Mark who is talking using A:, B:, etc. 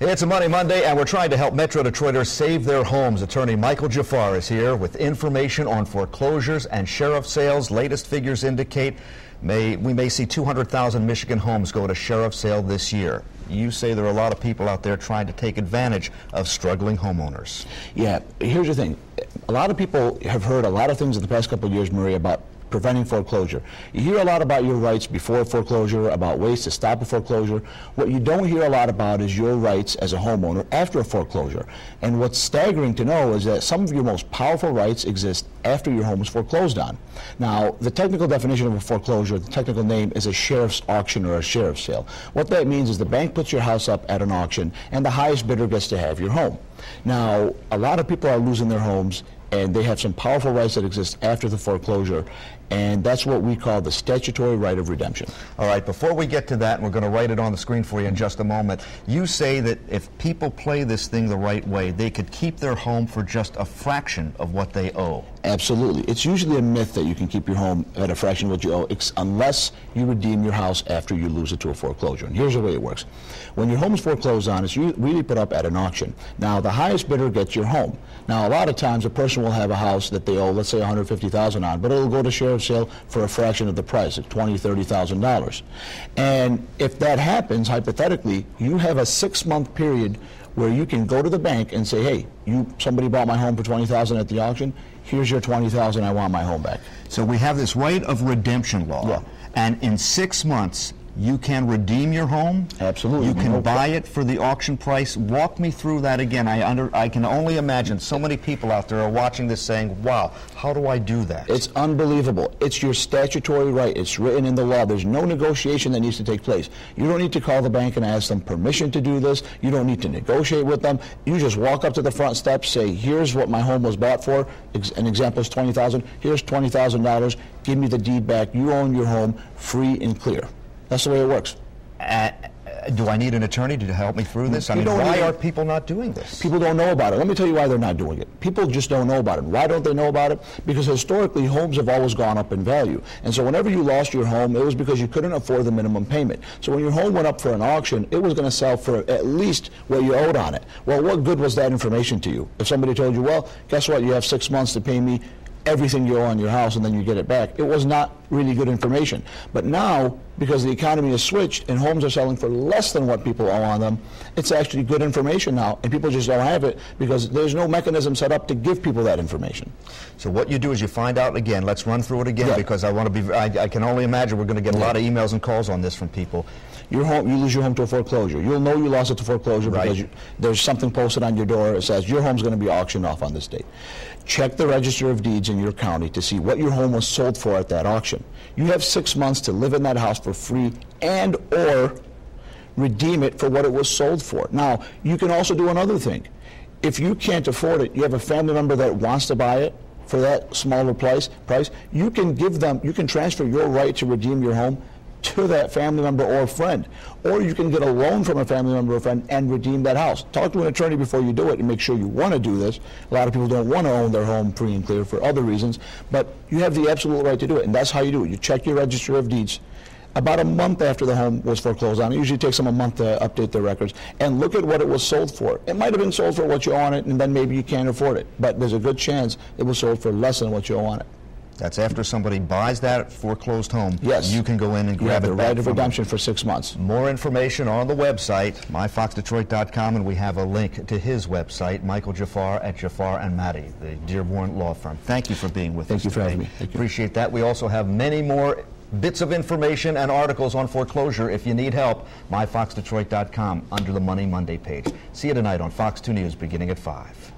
A: It's a Money Monday, and we're trying to help Metro Detroiters save their homes. Attorney Michael Jafaar is here with information on foreclosures and sheriff sales. Latest figures indicate we may see 200,000 Michigan homes go to sheriff sale this year. You say there are a lot of people out there trying to take advantage of struggling homeowners.
B: Yeah, here's the thing. A lot of people have heard a lot of things in the past couple of years, Maria, about preventing foreclosure. You hear a lot about your rights before foreclosure, about ways to stop a foreclosure. What you don't hear a lot about is your rights as a homeowner after a foreclosure. And what's staggering to know is that some of your most powerful rights exist after your home is foreclosed on. Now, the technical definition of a foreclosure, the technical name, is a sheriff's auction or a sheriff's sale. What that means is the bank puts your house up at an auction and the highest bidder gets to have your home. Now, a lot of people are losing their homes, and they have some powerful rights that exist after the foreclosure, and that's what we call the statutory right of redemption.
A: All right, before we get to that, and we're going to write it on the screen for you in just a moment, you say that if people play this thing the right way, they could keep their home for just a fraction of what they owe.
B: Absolutely. It's usually a myth that you can keep your home at a fraction of what you owe, unless you redeem your house after you lose it to a foreclosure. And here's the way it works. When your home is foreclosed on, it's really put up at an auction. Now, the highest bidder gets your home. Now, a lot of times a person will have a house that they owe, let's say $150,000 on, but it'll go to sheriff's sale for a fraction of the price, like $20,000, $30,000. And if that happens, hypothetically, you have a 6-month period where you can go to the bank and say, hey, somebody bought my home for $20,000 at the auction, here's your $20,000, I want my home back.
A: So we have this right of redemption law,
B: yeah.
A: And in 6 months, you can redeem your home?
B: Absolutely.
A: You can buy it for the auction price? Walk me through that again. I can only imagine so many people out there are watching this saying, wow, how do I do that?
B: It's unbelievable. It's your statutory right. It's written in the law. There's no negotiation that needs to take place. You don't need to call the bank and ask them permission to do this. You don't need to negotiate with them. You just walk up to the front steps, say, here's what my home was bought for. An example is $20,000. Here's $20,000. Give me the deed back. You own your home free and clear. That's the way it works.
A: Do I need an attorney to help me through this? I mean, why are people not doing this?
B: People don't know about it. Let me tell you why they're not doing it. People just don't know about it. Why don't they know about it? Because historically, homes have always gone up in value. And so whenever you lost your home, it was because you couldn't afford the minimum payment. So when your home went up for an auction, it was going to sell for at least what you owed on it. Well, what good was that information to you? If somebody told you, well, guess what, you have 6 months to pay me everything you owe on your house and then you get it back. It was not really good information. But now, because the economy has switched and homes are selling for less than what people owe on them, it's actually good information now, and people just don't have it because there's no mechanism set up to give people that information.
A: So what you do is you find out again, let's run through it again,
B: yeah.
A: Because I can only imagine we're going to get a lot of emails and calls on this from people.
B: Your home, you lose your home to a foreclosure. You'll know you lost it to foreclosure because there's something posted on your door that says your home's going to be auctioned off on this date. Check the Register of Deeds in your county to see what your home was sold for at that auction. You have 6 months to live in that house for free and or redeem it for what it was sold for. Now, you can also do another thing. If you can't afford it, you have a family member that wants to buy it for that smaller price, you can transfer your right to redeem your home to that family member or friend. Or you can get a loan from a family member or friend and redeem that house. Talk to an attorney before you do it and make sure you want to do this. A lot of people don't want to own their home free and clear for other reasons, but you have the absolute right to do it, and that's how you do it. You check your Register of Deeds about a month after the home was foreclosed on. It usually takes them a month to update their records, and look at what it was sold for. It might have been sold for what you owe on it, and then maybe you can't afford it, but there's a good chance it was sold for less than what you owe on it.
A: That's after somebody buys that foreclosed home.
B: Yes.
A: You can go in and grab it back.
B: You have the right of redemption for 6 months.
A: More information on the website, myfoxdetroit.com, and we have a link to his website, Michael Jafaar at Jaafar and Mahdi, the Dearborn law firm. Thank you for being with us.
B: Thank you for having me.
A: Appreciate that. We also have many more bits of information and articles on foreclosure. If you need help, myfoxdetroit.com under the Money Monday page. See you tonight on Fox 2 News beginning at 5.